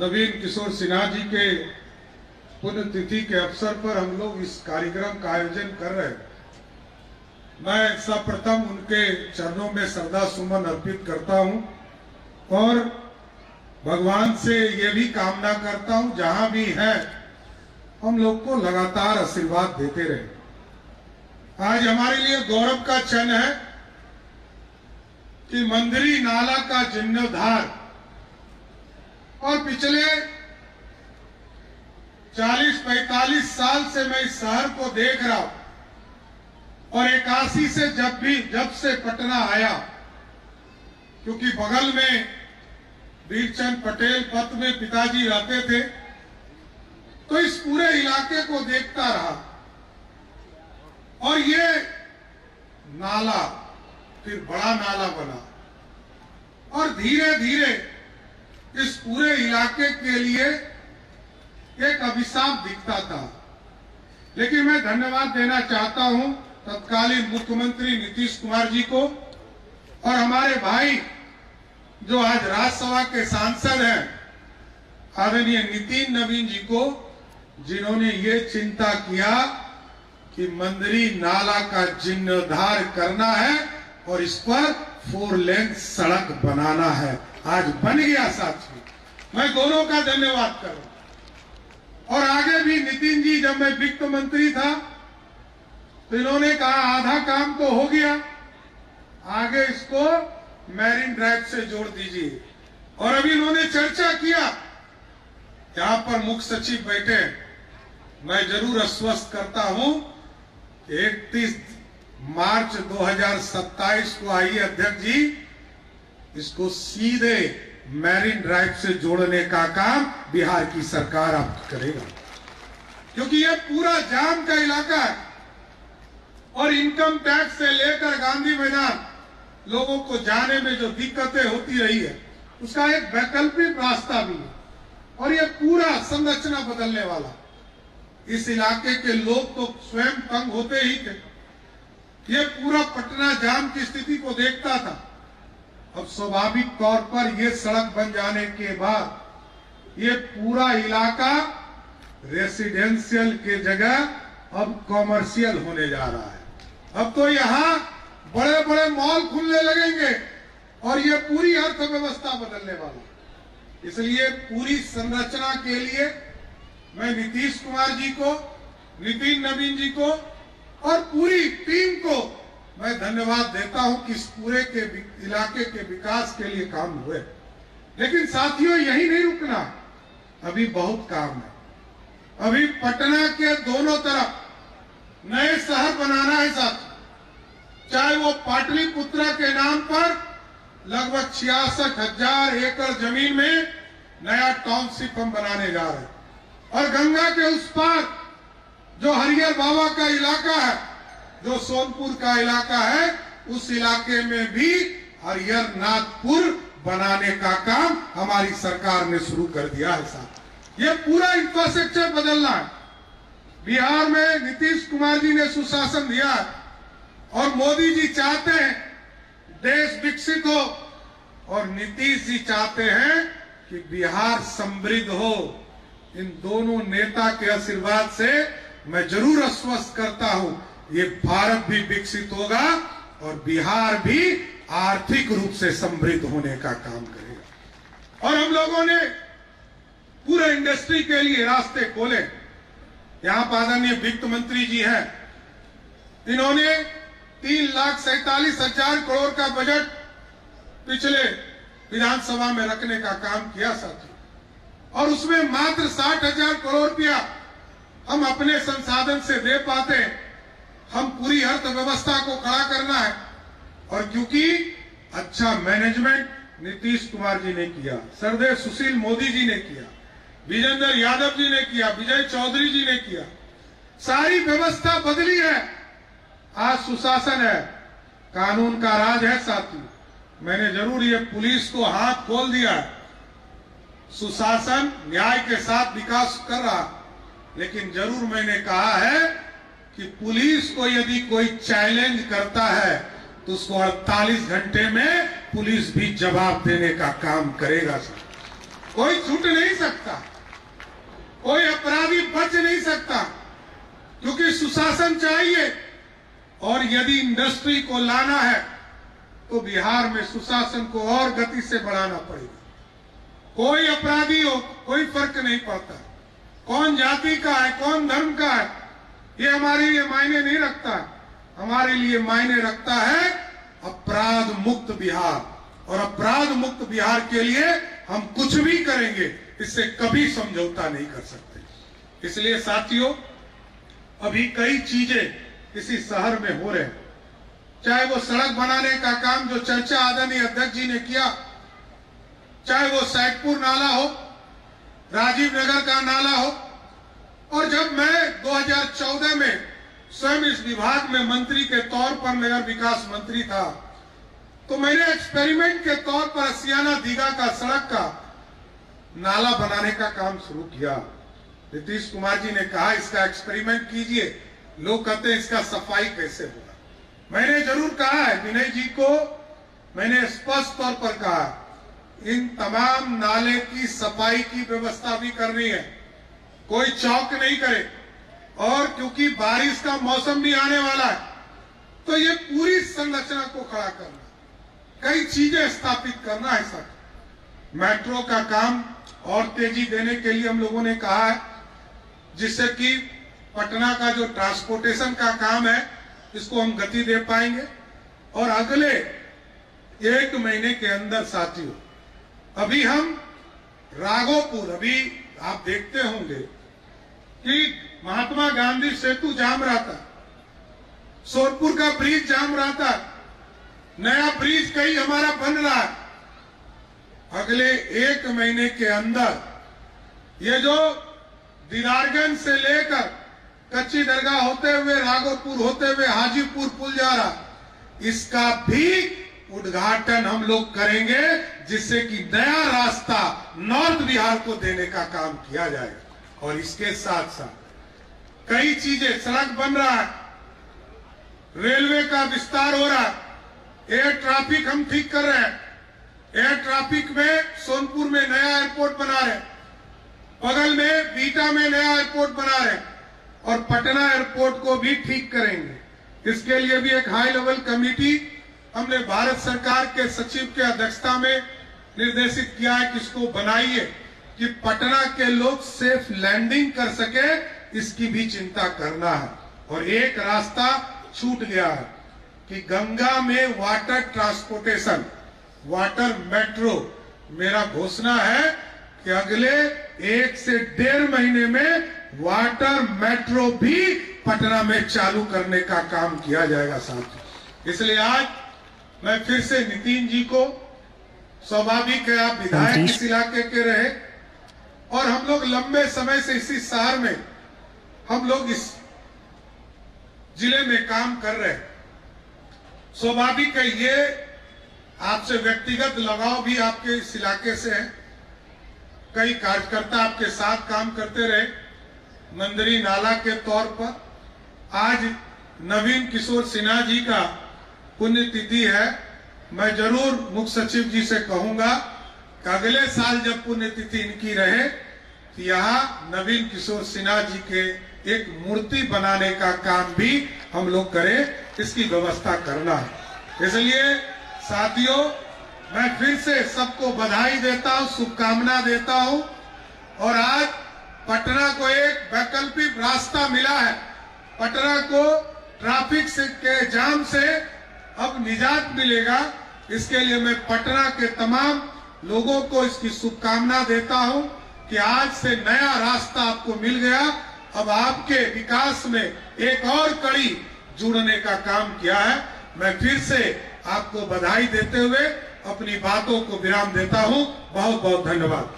नवीन किशोर सिन्हा जी के पुण्यतिथि के अवसर पर हम लोग इस कार्यक्रम का आयोजन कर रहे हैं। मैं सर्वप्रथम उनके चरणों में श्रद्धा सुमन अर्पित करता हूं और भगवान से ये भी कामना करता हूं जहां भी है हम लोग को लगातार आशीर्वाद देते रहे। आज हमारे लिए गौरव का क्षण है कि मंदिरी नाला का जीर्णोद्धार और पिछले 40-45 साल से मैं इस शहर को देख रहा हूं और 81 से जब से पटना आया, क्योंकि बगल में वीरचंद पटेल पथ में पिताजी रहते थे, तो इस पूरे इलाके को देखता रहा और ये नाला फिर बड़ा नाला बना और धीरे धीरे इस पूरे इलाके के लिए एक अभिशाप दिखता था। लेकिन मैं धन्यवाद देना चाहता हूं तत्कालीन मुख्यमंत्री नीतीश कुमार जी को और हमारे भाई जो आज राज्यसभा के सांसद हैं आदरणीय नितिन नवीन जी को, जिन्होंने ये चिंता किया कि मंदिरी नाला का जीर्णोद्धार करना है और इस पर 4 लेन सड़क बनाना है। आज बन गया साथियों, मैं दोनों का धन्यवाद करूं। और आगे भी नितिन जी, जब मैं वित्त मंत्री था तो इन्होंने कहा आधा काम तो हो गया, आगे इसको मैरीन ड्राइव से जोड़ दीजिए। और अभी इन्होंने चर्चा किया, यहां पर मुख्य सचिव बैठे, मैं जरूर आश्वस्त करता हूं 31 मार्च 2027 को आइए अध्यक्ष जी, इसको सीधे मैरीन ड्राइव से जोड़ने का काम बिहार की सरकार अब करेगा, क्योंकि यह पूरा जाम का इलाका है और इनकम टैक्स से लेकर गांधी मैदान लोगों को जाने में जो दिक्कतें होती रही है उसका एक वैकल्पिक रास्ता भी है और यह पूरा संरचना बदलने वाला। इस इलाके के लोग तो स्वयं तंग होते ही थे, यह पूरा पटना जाम की स्थिति को देखता था। अब स्वाभाविक तौर पर यह सड़क बन जाने के बाद ये पूरा इलाका रेसिडेंशियल के जगह अब कॉमर्शियल होने जा रहा है। अब तो यहाँ बड़े बड़े मॉल खुलने लगेंगे और ये पूरी अर्थव्यवस्था बदलने वाला। इसलिए पूरी संरचना के लिए मैं नीतीश कुमार जी को, नितिन नवीन जी को और पूरी टीम को मैं धन्यवाद देता हूं कि इस पूरे के इलाके के विकास के लिए काम हुए। लेकिन साथियों, यही नहीं रुकना, अभी बहुत काम है। अभी पटना के दोनों तरफ नए शहर बनाना है साथियों, चाहे वो पाटलिपुत्रा के नाम पर लगभग 66,000 एकड़ जमीन में नया टाउनशिप हम बनाने जा रहे हैं और गंगा के उस पार जो हरिहर बाबा का इलाका है, जो सोनपुर का इलाका है, उस इलाके में भी हरिहर नाथपुर बनाने का काम हमारी सरकार ने शुरू कर दिया है साहब। ये पूरा इंफ्रास्ट्रक्चर बदलना है। बिहार में नीतीश कुमार जी ने सुशासन दिया है और मोदी जी चाहते हैं देश विकसित हो और नीतीश जी चाहते हैं कि बिहार समृद्ध हो। इन दोनों नेता के आशीर्वाद से मैं जरूर आश्वस्त करता हूं ये भारत भी विकसित होगा और बिहार भी आर्थिक रूप से समृद्ध होने का काम करेगा। और हम लोगों ने पूरे इंडस्ट्री के लिए रास्ते खोले। यहां पर आदरणीय वित्त मंत्री जी हैं, इन्होंने 3,47,000 करोड़ का बजट पिछले विधानसभा में रखने का काम किया साथी, और उसमें मात्र 60,000 करोड़ रुपया हम अपने संसाधन से दे पाते। हम पूरी अर्थव्यवस्था को खड़ा करना है और क्योंकि अच्छा मैनेजमेंट नीतीश कुमार जी ने किया, सरदेव सुशील मोदी जी ने किया, विजेंद्र यादव जी ने किया, विजय चौधरी जी ने किया, सारी व्यवस्था बदली है। आज सुशासन है, कानून का राज है साथी। मैंने जरूर ये पुलिस को हाथ खोल दिया है, सुशासन न्याय के साथ विकास कर रहा, लेकिन जरूर मैंने कहा है कि पुलिस को यदि कोई चैलेंज करता है तो उसको 48 घंटे में पुलिस भी जवाब देने का काम करेगा। कोई छूट नहीं सकता, कोई अपराधी बच नहीं सकता, क्योंकि सुशासन चाहिए। और यदि इंडस्ट्री को लाना है तो बिहार में सुशासन को और गति से बढ़ाना पड़ेगा। कोई अपराधी हो, कोई फर्क नहीं पड़ता, कौन जाति का है, कौन धर्म का है, ये हमारे लिए मायने नहीं रखता है। हमारे लिए मायने रखता है अपराध मुक्त बिहार, और अपराध मुक्त बिहार के लिए हम कुछ भी करेंगे, इससे कभी समझौता नहीं कर सकते। इसलिए साथियों, अभी कई चीजें इसी शहर में हो रहे हैं, चाहे वो सड़क बनाने का काम जो चर्चा आदरणीय अध्यक्ष जी ने किया, चाहे वो सैदपुर नाला हो, राजीव नगर का नाला हो। और जब मैं 2014 में स्वयं इस विभाग में मंत्री के तौर पर नगर विकास मंत्री था, तो मैंने एक्सपेरिमेंट के तौर पर असियाना दीघा का सड़क का नाला बनाने का काम शुरू किया। नीतीश कुमार जी ने कहा इसका एक्सपेरिमेंट कीजिए, लोग कहते हैं इसका सफाई कैसे होगा। मैंने जरूर कहा है, विनय जी को मैंने स्पष्ट तौर पर कहा, इन तमाम नाले की सफाई की व्यवस्था भी करनी है, कोई चौक नहीं करे। और क्योंकि बारिश का मौसम भी आने वाला है, तो ये पूरी संरचना को खड़ा करना, कई चीजें स्थापित करना है सर। मेट्रो का काम और तेजी देने के लिए हम लोगों ने कहा है, जिससे कि पटना का जो ट्रांसपोर्टेशन का काम है इसको हम गति दे पाएंगे। और अगले 1 महीने के अंदर साथियों, अभी हम राघोपुर, अभी आप देखते होंगे कि महात्मा गांधी सेतु जाम रहा था, सोनपुर का ब्रिज जाम रहा था, नया ब्रिज कई हमारा बन रहा है। अगले 1 महीने के अंदर ये जो दीदारगंज से लेकर कच्ची दरगाह होते हुए, राघोपुर होते हुए हाजीपुर पुल जा रहा, इसका भी उद्घाटन हम लोग करेंगे, जिससे कि नया रास्ता नॉर्थ बिहार को देने का काम किया जाएगा। और इसके साथ साथ कई चीजें, सड़क बन रहा है, रेलवे का विस्तार हो रहा है, एयर ट्रैफिक हम ठीक कर रहे हैं। एयर ट्रैफिक में सोनपुर में नया एयरपोर्ट बना रहे हैं, बगल में बीटा में नया एयरपोर्ट बना रहे हैं, और पटना एयरपोर्ट को भी ठीक करेंगे। इसके लिए भी एक हाई लेवल कमेटी हमने भारत सरकार के सचिव के अध्यक्षता में निर्देशित किया है कि इसको बनाइए, कि पटना के लोग सेफ लैंडिंग कर सके, इसकी भी चिंता करना है। और एक रास्ता छूट गया है कि गंगा में वाटर ट्रांसपोर्टेशन, वाटर मेट्रो, मेरा घोषणा है कि अगले 1 से 1.5 महीने में वाटर मेट्रो भी पटना में चालू करने का काम किया जाएगा साथ। इसलिए आज मैं फिर से नितिन जी को, स्वाभाविक है आप विधायक इस इलाके के रहे, और हम लोग लंबे समय से इसी शहर में हम लोग इस जिले में काम कर रहे हैं। स्वाभाविक है ये आपसे व्यक्तिगत लगाव भी आपके इस इलाके से है, कई कार्यकर्ता आपके साथ काम करते रहे। मंदरी नाला के तौर पर आज नवीन किशोर सिन्हा जी का पुण्यतिथि है। मैं जरूर मुख्य सचिव जी से कहूंगा कि अगले साल जब पुण्यतिथि इनकी रहे तो यहाँ नवीन किशोर सिन्हा जी के एक मूर्ति बनाने का काम भी हम लोग करें, इसकी व्यवस्था करना है। इसलिए साथियों, मैं फिर से सबको बधाई देता हूं, शुभकामना देता हूं। और आज पटना को एक वैकल्पिक रास्ता मिला है, पटना को ट्रैफिक के जाम से अब निजात मिलेगा। इसके लिए मैं पटना के तमाम लोगों को इसकी शुभकामना देता हूं कि आज से नया रास्ता आपको मिल गया। अब आपके विकास में एक और कड़ी जुड़ने का काम किया है। मैं फिर से आपको बधाई देते हुए अपनी बातों को विराम देता हूं। बहुत बहुत धन्यवाद।